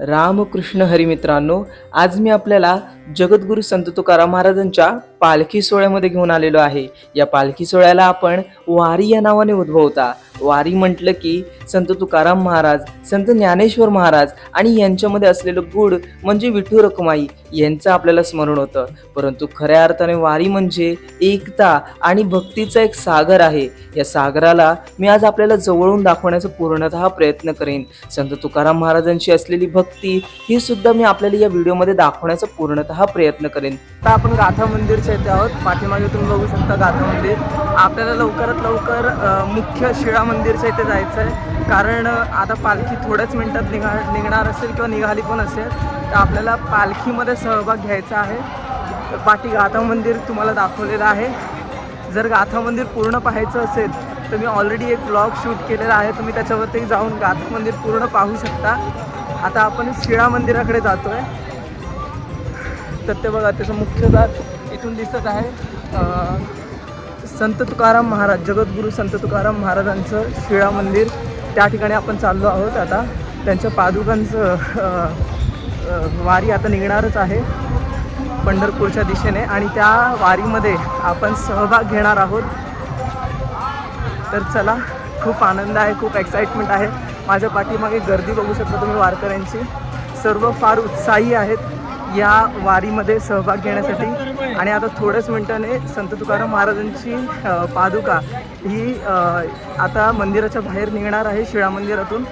रामकृष्ण हरी मित्रांनो, आज मी आपल्याला जगद्गुरू संत तुकाराम महाराजांच्या पालखी सोहळ्यामध्ये घेऊन आलेलो आहे. या पालखी सोहळ्याला आपण वारी या नावाने उद्भवता. वारी म्हटलं की संत तुकाराम महाराज, संत ज्ञानेश्वर महाराज आणि यांच्यामध्ये असलेलं गुढ म्हणजे विठू रखुमाई यांचं आपल्याला स्मरण होतं. परंतु खऱ्या अर्थाने वारी म्हणजे एकता आणि भक्तीचा एक सागर आहे. या सागराला मी आज आपल्याला जवळून दाखवण्याचा पूर्णतः प्रयत्न करेन. संत तुकाराम महाराजांची असलेली भक्ती ही सुद्धा मी आपल्याला या व्हिडिओमध्ये दाखवण्याचा पूर्णतः प्रयत्न करेन. आता आपण गाथा मंदिरच्या इथे आहोत. पाठीमागे तुम्ही बघू शकता गाथा मंदिर. आपल्याला लवकरात लवकर मुख्य शिळा मंदिरच्या इथे जायचं आहे, कारण आता पालखी थोड्याच मिनिटात निघणार असेल किंवा निघाली पण असेल, तर आपल्याला पालखीमध्ये सहभाग घ्यायचा आहे. पाठी गाथा मंदिर तुम्हाला दाखवलेलं आहे. जर गाथा मंदिर पूर्ण पाहायचं असेल तर मी ऑलरेडी एक ब्लॉग शूट केलेला आहे, तुम्ही त्याच्यावरती जाऊन गाथा मंदिर पूर्ण पाहू शकता. आता आपण शिळा मंदिराकडे जातो आहे. तर ते बघा, त्याचं मुख्य द्वार इथून दिसत आहे. संत तुकाराम महाराज, जगद्गुरू संत तुकाराम महाराजांचं शिळा मंदिर, त्या ठिकाणी आपण चाललो आहोत. आता त्यांच्या पादुकांचं वारी आता निघणारच आहे पंढरपूरच्या दिशेने, आणि त्या वारीमध्ये आपण सहभाग घेणार आहोत. तर चला, खूप आनंद आहे, खूप एक्साइटमेंट आहे. माझ्या पाठीमागे गर्दी बघू शकता तुम्ही वारकऱ्यांची. सर्व फार उत्साही आहेत या वारीमध्ये सहभाग घेण्यासाठी. आणि आता थोड्याच मिनिटाने संत तुकाराम महाराजांची पादुका ही आता मंदिराच्या बाहेर निघणार आहे शिळा मंदिरातून,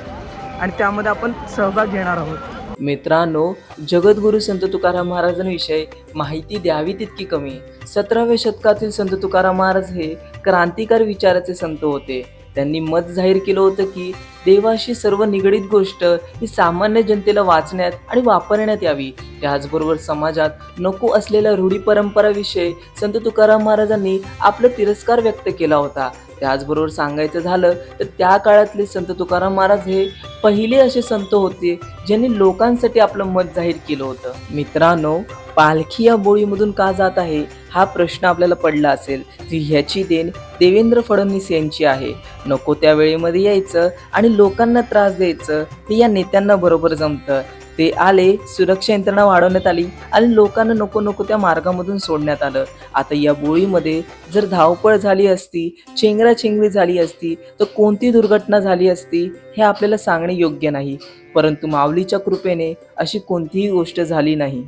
आणि त्यामध्ये आपण सहभाग घेणार आहोत. मित्रांनो, जगद्गुरू संत तुकाराम महाराजांविषयी माहिती द्यावी तितकी कमी. 17व्या शतकातील संत तुकाराम महाराज हे क्रांतिकारी विचाराचे संत होते. त्यांनी मत जाहीर केलं होतं की देवाशी सर्व निगडीत गोष्ट ही सामान्य जनतेला वाचण्यात आणि वापरण्यात यावी. त्याचबरोबर समाजात नको असलेल्या रूढी परंपराविषयी संत तुकाराम महाराजांनी आपला तिरस्कार व्यक्त केला होता. त्याचबरोबर सांगायचं झालं तर त्या काळातले संत तुकाराम महाराज हे पहिले असे संत होते ज्यांनी लोकांसाठी आपलं मत जाहीर केलं होतं. मित्रांनो, पालखी या बोळीमधून का जात आहे हा प्रश्न आपल्याला पडला असेल. ह्याची देण देवेंद्र फडणवीस यांची आहे. नको त्या वेळेमध्ये यायचं आणि लोकांना त्रास द्यायचं हे या नेत्यांना बरोबर जमतं. ते आले, सुरक्षा यंत्रणा वाढवण्यात आली आणि लोकांना नको नको त्या मार्गामधून सोडण्यात आलं. आता या बोळीमध्ये जर धावपळ झाली असती, चेंगराचेंगरी झाली असती, तर कोणती दुर्घटना झाली असती हे आपल्याला सांगणे योग्य नाही. परंतु माऊलीच्या कृपेने अशी कोणतीही गोष्ट झाली नाही.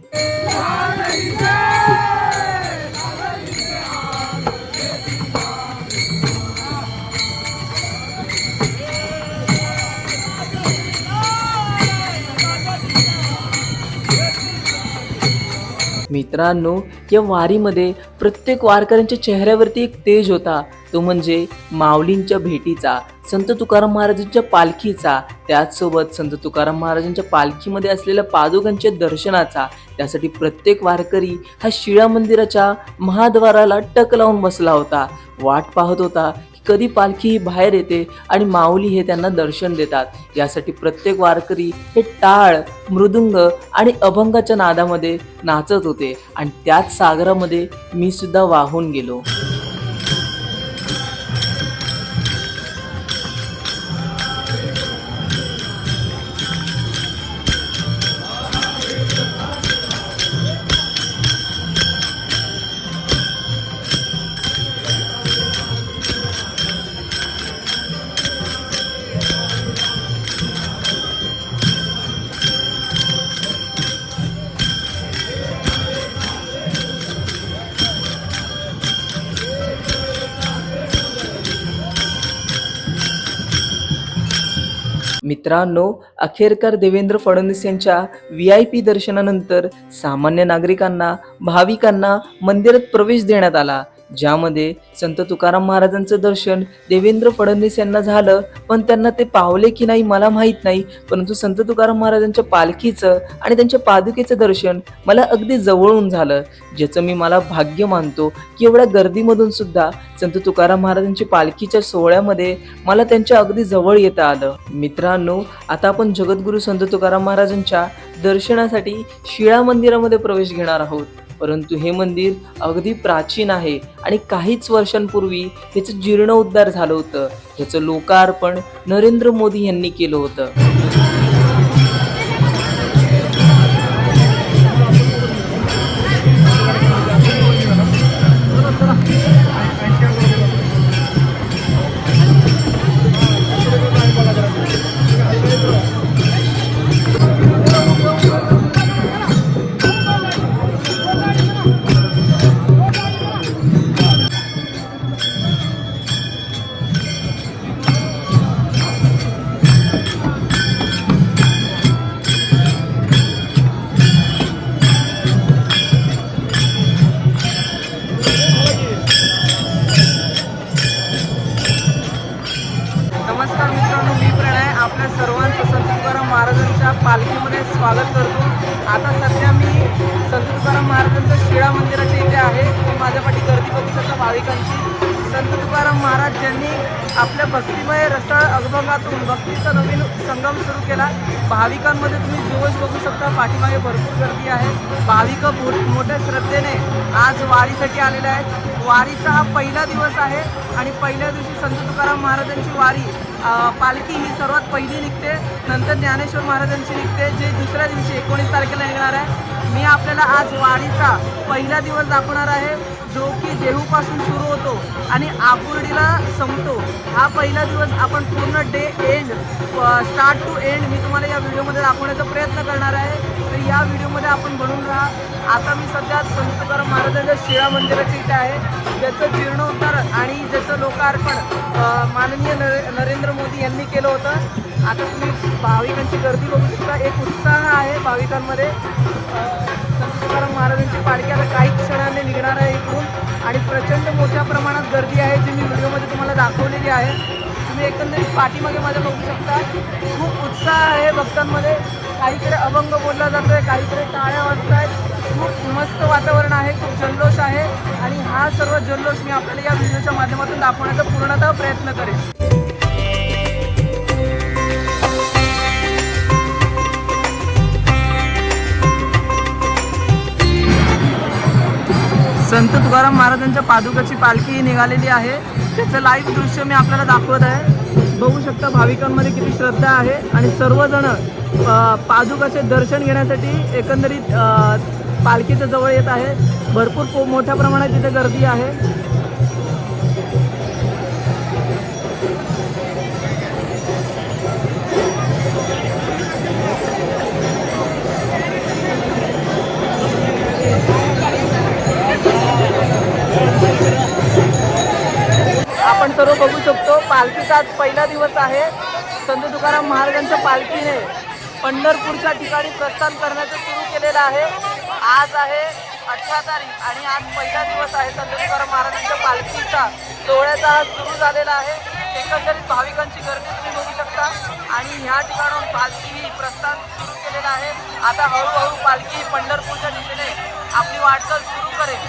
मित्रांनो, या वारीमध्ये प्रत्येक वारकऱ्यांच्या चेहऱ्यावरती एक तेज होता. तो म्हणजे माऊलींच्या भेटीचा, संत तुकाराम महाराजांच्या पालखीचा, त्याचसोबत संत तुकाराम महाराजांच्या पालखीमध्ये असलेल्या पादुकांच्या दर्शनाचा. त्यासाठी प्रत्येक वारकरी हा शिळा मंदिराच्या महाद्वाराला टक लावून बसला होता. वाट पाहत होता कधी पालखी ही बाहेर येते आणि माऊली हे त्यांना दर्शन देतात. यासाठी प्रत्येक वारकरी हे टाळ, मृदुंग आणि अभंगाच्या नादामध्ये नाचत होते, आणि त्याच सागरामध्ये मी सुद्धा वाहून गेलो. मित्रांनो, अखेरकार देवेंद्र फडणवीस यांच्या VIP दर्शनानंतर सामान्य नागरिकांना, भाविकांना मंदिरात प्रवेश देण्यात आला, ज्यामध्ये संत तुकाराम महाराजांचं दर्शन देवेंद्र फडणवीस यांना झालं. पण त्यांना ते पावले की नाही मला माहीत नाही, परंतु संत तुकाराम महाराजांच्या पालखीचं आणि त्यांच्या पादुकेचं दर्शन मला अगदी जवळून झालं, ज्याचं मी मला भाग्य मानतो की एवढ्या गर्दीमधून सुद्धा संत तुकाराम महाराजांच्या पालखीच्या सोहळ्यामध्ये मला त्यांच्या अगदी जवळ येता आलं. मित्रांनो, आता आपण जगद्गुरू संत तुकाराम महाराजांच्या दर्शनासाठी शिळा मंदिरामध्ये प्रवेश घेणार आहोत. परंतु हे मंदिर अगदी प्राचीन आहे आणि काहीच वर्षांपूर्वी ह्याचं जीर्णोद्धार झालं होतं. ह्याचं लोकार्पण नरेंद्र मोदी यांनी केलं होतं. पालखीमध्ये स्वागत करतो. आता सध्या मी संत तुकाराम महाराजांचं शिळा मंदिराच्या इथे आहे. माझ्या पाठी गर्दी बघू शकता भाविकांची. संत तुकाराम महाराज ज्यांनी आपल्या भक्तिमय रसाळ अभंगातून भक्तीचा नवीन संगम सुरू केला. भाविकांमध्ये तुम्ही जोश बघू शकता. पाठीमागे भरपूर गर्दी आहे. भाविक मोठ्या श्रद्धेने आज वारीसाठी आलेले आहेत. वारीचा हा पहिला दिवस आहे आणि पहिल्या दिवशी संत तुकाराम महाराजांची वारी पालखी ही सर्वात पहिली निघते. नंतर ज्ञानेश्वर महाराजांची निघते, जे दुसऱ्या दिवशी 19 तारखेला निघणार आहे. मी आपल्याला आज वारीचा पहिला दिवस दाखवणार आहे, जो की देहूपासून सुरू होतो आणि आकुर्डीला संपतो. हा पहिला दिवस आपण पूर्ण day and start to end मी तुम्हाला या व्हिडिओमध्ये दाखवण्याचा प्रयत्न करणार आहे. तर या व्हिडिओमध्ये आपण बनून राहा. आता मी सध्या संत तुकाराम महाराजांच्या शिळा मंदिराच्या इथे आहे, ज्याचं जीर्णोद्धार आणि ज्याचं लोकार्पण माननीय नरेंद्र मोदी यांनी केलं होतं. आता तुम्ही भाविकांची गर्दी बघू शकता. एक उत्साह आहे भाविकांमध्ये. संत तुकाराम महाराजांची पालखी आता काही क्षणांनी निघणार आहे इकडून आणि प्रचंड मोठ्या प्रमाणात गर्दी आहे, जी मी व्हिडिओमध्ये तुम्हाला दाखवलेली आहे. तुम्ही एकंदरीत पाठीमागे माझ्या बघू शकता. खूप उत्साह आहे भक्तांमध्ये. काहीकडे अभंग बोलला जातोय, काहीकडे टाळ्या वाजत आहेत. खूप मस्त वातावरण आहे, खूप जल्लोष आहे आणि हा सर्व जल्लोष मी आपल्याला या व्हिडिओच्या माध्यमातून दाखवण्याचा पूर्णतः प्रयत्न करेन. संत तुकाराम महाराजांच्या पादुकाची पालखी निघालेली आहे. त्याचं लाईव्ह दृश्य मी आपल्याला दाखवत आहे. बघू शकता भाविकांमध्ये किती श्रद्धा आहे आणि सर्वजण पादुकाचे दर्शन घेण्यासाठी एकंदरीत पालखीच्या जवळ येत आहे. भरपूर मोठ्या प्रमाणात तिथे गर्दी आहे. आपण सर्व बघू शकतो. पालखीचा आज पहिला दिवस आहे. संत तुकाराम महाराजांच्या पालखीने पंढरपूरच्या ठिकाणी प्रस्थान करण्याचं सुरू केलेलं आहे. आज आहे 18 तारीख आणि आज पहिला दिवस आहे संत तुकाराम महाराजांच्या पालखीचा सोहळ्याचा आज सुरू झालेला आहे. एकंदरीत भाविकांची गर्दी तुम्ही बघू शकता आणि ह्या ठिकाणाहून पालखी ही प्रस्थान सुरू केलेलं आहे. आता हळूहळू पालखी पंढरपूरच्या दिशेने आपली वाटचाल सुरू करेल.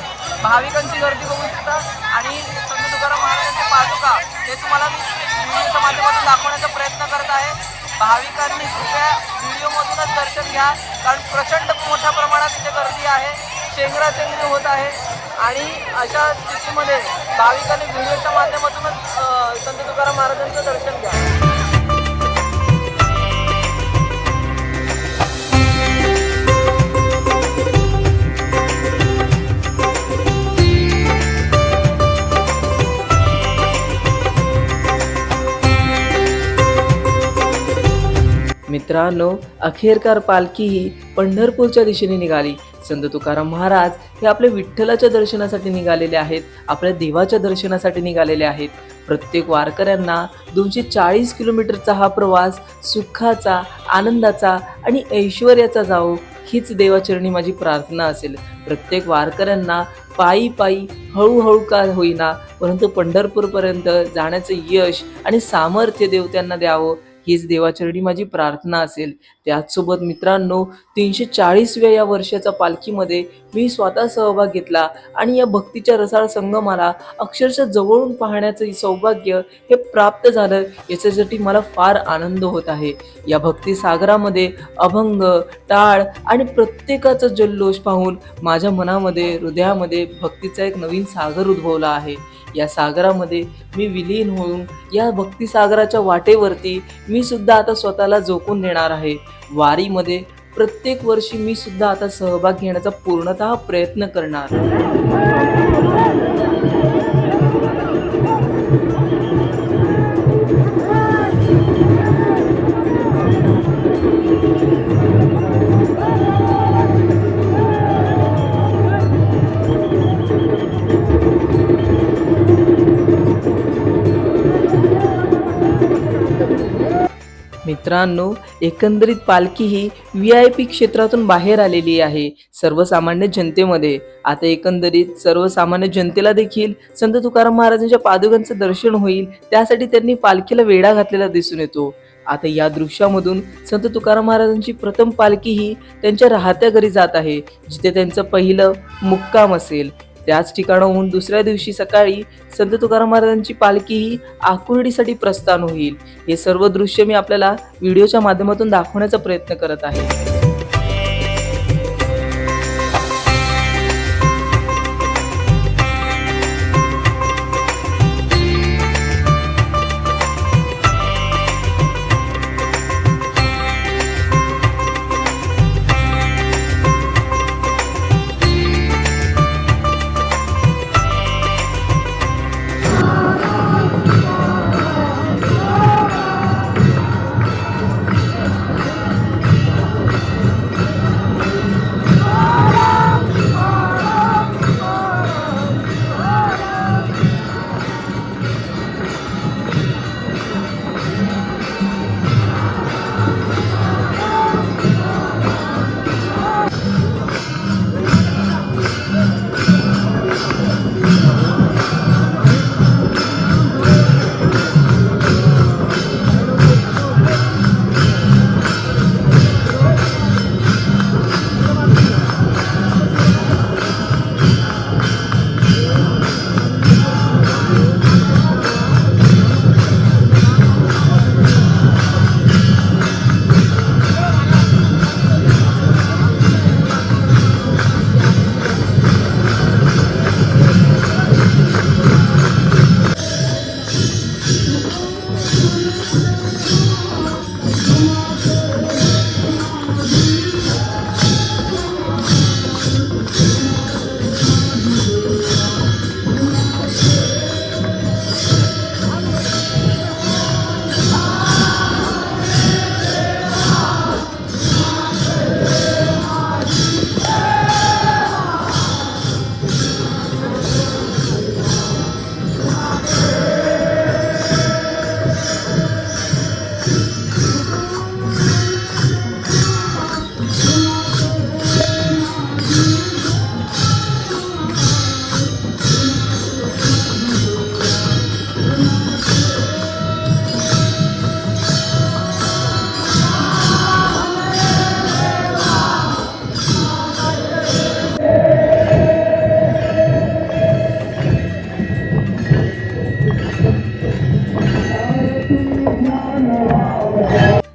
भाविकांची गर्दी बघू शकता आणि संत तुकाराम महाराजांचे पादुका हे तुम्हाला मी व्हिडिओच्या माध्यमातून दाखवण्याचा प्रयत्न करत आहे. भाविकांनी कृपया व्हिडिओमधूनच दर्शन घ्या, कारण प्रचंड मोठ्या प्रमाणात इथे गर्दी आहे. चेंगराचेंगरी होत आहे आणि अशा स्थितीमध्ये भाविकांनी व्हिडिओच्या माध्यमातूनच संत तुकाराम महाराजांचं दर्शन घ्या. मित्रांनो, अखेरकार पालखी ही पंढरपूरच्या दिशेने निघाली. संत तुकाराम महाराज हे आपल्या विठ्ठलाच्या दर्शनासाठी निघालेले आहेत, आपल्या देवाच्या दर्शनासाठी निघालेले आहेत. प्रत्येक वारकऱ्यांना 240 किलोमीटरचा हा प्रवास सुखाचा, आनंदाचा आणि ऐश्वर्याचा जावो, हीच देवाचरणी माझी प्रार्थना असेल. प्रत्येक वारकऱ्यांना पायी पायी हळूहळू का होईना, परंतु पंढरपूरपर्यंत जाण्याचं यश आणि सामर्थ्य देव त्यांना द्यावं, हीच देवाचरणी माझी प्रार्थना असेल. त्याचसोबत मित्रांनो, 340व्या या वर्षाच्या पालखीमध्ये मी स्वतः सहभाग घेतला आणि या भक्तीच्या रसाळ संगमाला अक्षरशः जवळून पाहण्याचं सौभाग्य हे प्राप्त झालं. याच्यासाठी मला फार आनंद होत आहे. या भक्ती सागरामध्ये अभंग, टाळ आणि प्रत्येकाचा जल्लोष पाहून माझ्या मनामध्ये, हृदयामध्ये भक्तीचा एक नवीन सागर उद्भवला आहे. या सागरामध्ये मी विलीन होऊन या भक्ती सागराच्या वाटेवरती मी सुद्धा आता स्वतःला झोकून देणार आहे. वारीमध्ये प्रत्येक वर्षी मी सुद्धा आता सहभाग घेण्याचा पूर्णतः प्रयत्न करणार. मित्रांनो, एकंदरीत पालखी ही VIP क्षेत्रातून बाहेर आलेली आहे. सर्वसामान्य जनतेमध्ये आता एकंदरीत सर्वसामान्य जनतेला देखील संत तुकाराम महाराजांच्या पादुकांचं दर्शन होईल, त्यासाठी त्यांनी पालखीला वेढा घातलेला दिसून येतो. आता या दृश्यामधून संत तुकाराम महाराजांची प्रथम पालखी ही त्यांच्या राहत्या घरी जात आहे, जिथे त्यांचं पहिलं मुक्काम असेल. त्याच ठिकाणाहून दुसऱ्या दिवशी सकाळी संत तुकाराम महाराजांची पालखी ही आकुर्डीसाठी प्रस्थान होईल. हे सर्व दृश्य मी आपल्याला व्हिडिओच्या माध्यमातून दाखवण्याचा प्रयत्न करत आहे.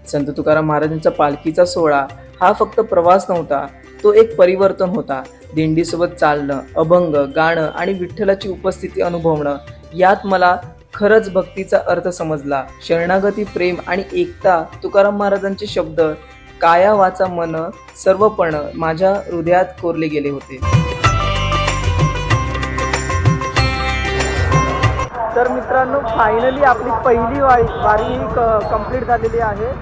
संत तुकाराम महाराजांचा पालखीचा सोहळा हा फक्त प्रवास नव्हता, तो एक परिवर्तन होता. दिंडीसोबत चालणं, अभंग, गाणं आणि विठ्ठलाची उपस्थिती अनुभवणं, यात मला खरंच भक्तीचा अर्थ समजला. शरणागती, प्रेम आणि एकता, तुकाराम महाराजांचे शब्द काया वाचा मन सर्वपण माझ्या हृदयात कोरले गेले होते. तर मित्रांनो, फायनली आपली पहिली वारी कंप्लीट झालेली आहे.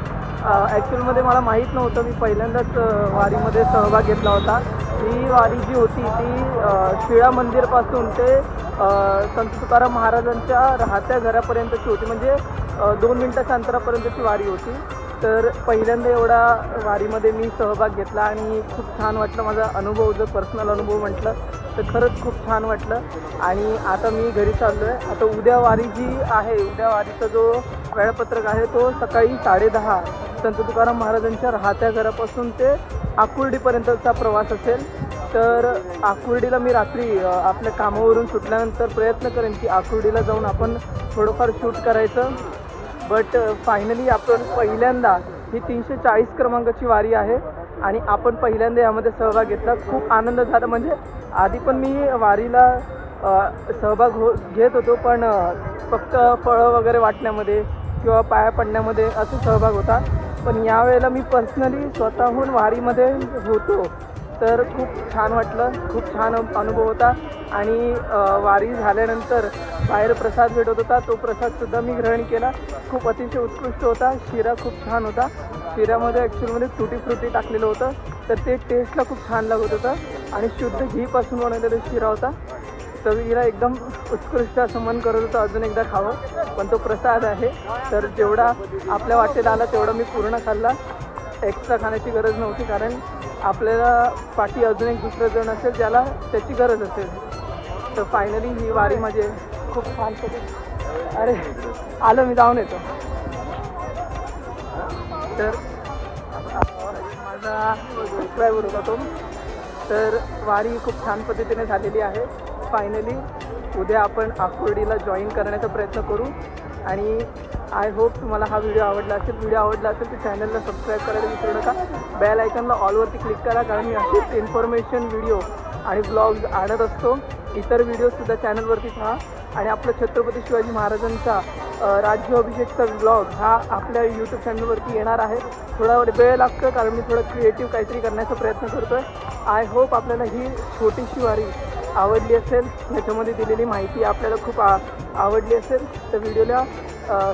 ॲक्च्युअलमध्ये मला माहीत नव्हतं, मी पहिल्यांदाच वारीमध्ये सहभाग घेतला होता. ही वारी जी होती ती शिळा मंदिरपासून ते संत तुकाराम महाराजांच्या राहत्या घरापर्यंतची होती, म्हणजे 2 मिनिटाच्या अंतरापर्यंतची वारी होती. तर पहिल्यांदा एवढा वारीमध्ये मी सहभाग घेतला आणि खूप छान वाटलं. माझा अनुभव, जर पर्सनल अनुभव म्हटलं तर खरंच खूप छान वाटलं. आणि आता मी घरी चाललो आहे. आता उद्या वारी जी आहे, उद्या वारीचा जो वेळापत्रक आहे तो सकाळी 10:30 संत तुकाराम महाराजांच्या राहत्या घरापासून ते आकुर्डीपर्यंतचा प्रवास असेल. तर आकुर्डीला मी रात्री आपल्या कामावरून सुटल्यानंतर प्रयत्न करेन की आकुर्डीला जाऊन आपण थोडंफार शूट करायचं. बट फायनली आपण पहिल्यांदा ही 340 क्रमांकाची वारी आहे आणि आपण पहिल्यांदा यामध्ये सहभाग घेतला. खूप आनंद झाला. म्हणजे आधी पण मी वारीला सहभाग घेत होतो, पण फक्त फळं वगैरे वाटण्यामध्ये किंवा पाया पडण्यामध्ये असं सहभाग होता. पण यावेळेला मी पर्सनली स्वतःहून वारीमध्ये होतो. तर खूप छान वाटलं, खूप छान अनुभव होता. आणि वारी झाल्यानंतर बाहेर प्रसाद भेटत होता, तो प्रसादसुद्धा मी ग्रहण केला. खूप अतिशय उत्कृष्ट होता. शिरा खूप छान होता. शिऱ्यामध्ये ॲक्च्युअलमध्ये तुटी फ्रुटी टाकलेलं होतं, तर ते टेस्टला खूप छान लागत होतं. आणि शुद्ध घीपासून बनवलेला शिरा होता. चवीला एकदम उत्कृष्ट असं मन करत होतं अजून एकदा खावं, पण तो प्रसाद आहे. तर जेवढा आपल्या वाटेला आला तेवढा मी पूर्ण खाल्ला. एक्स्ट्रा खाण्याची गरज नव्हती, कारण आपल्याला पाठी अजून एक दुसरं जण असेल ज्याला त्याची गरज असेल. तर फायनली ही वारी माझी खूप छान. अरे आलं, मी जाऊन येतो. तर माझा सबस्क्रायबर होता तो. तर वारी खूप छान पद्धतीने झालेली आहे. फायनली उद्या आपण आकुर्डीला जॉईन करण्याचा प्रयत्न करू. आणि आय होप तुम्हाला हा व्हिडिओ आवडला असेल. व्हिडिओ आवडला असेल तर चॅनलला सबस्क्राईब करायला विसरू नका. बेल आयकॉनला ऑलवरती क्लिक करा, कारण मी असेच इन्फॉर्मेशन व्हिडिओ आणि ब्लॉग्स आणत असतो. इतर व्हिडिओसुद्धा चॅनलवरती पहा. आणि आपलं छत्रपती शिवाजी महाराजांचा राज्याभिषेकचा व्लॉग हा आपल्या यूट्यूब चॅनलवरती येणार आहे. थोडा वेळ लागतो, कारण मी थोडं क्रिएटिव्ह काहीतरी करण्याचा प्रयत्न करतो आहे. आय होप आपल्याला ही छोटीशी वारी आवडली असेल. याच्यामध्ये दिलेली माहिती आपल्याला खूप आवडली असेल तर व्हिडिओला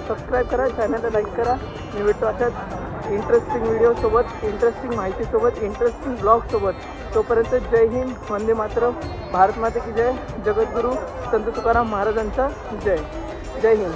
सबस्क्राईब करा, चॅनलला लाईक करा. मी भेटतो अशाच इंटरेस्टिंग व्हिडिओसोबत, इंटरेस्टिंग माहितीसोबत, इंटरेस्टिंग ब्लॉगसोबत. तोपर्यंत जय हिंद, वंदे मातरम, भारत माते की जय, जगद्गुरू संत तुकाराम महाराजांचा जय. जय हिंद.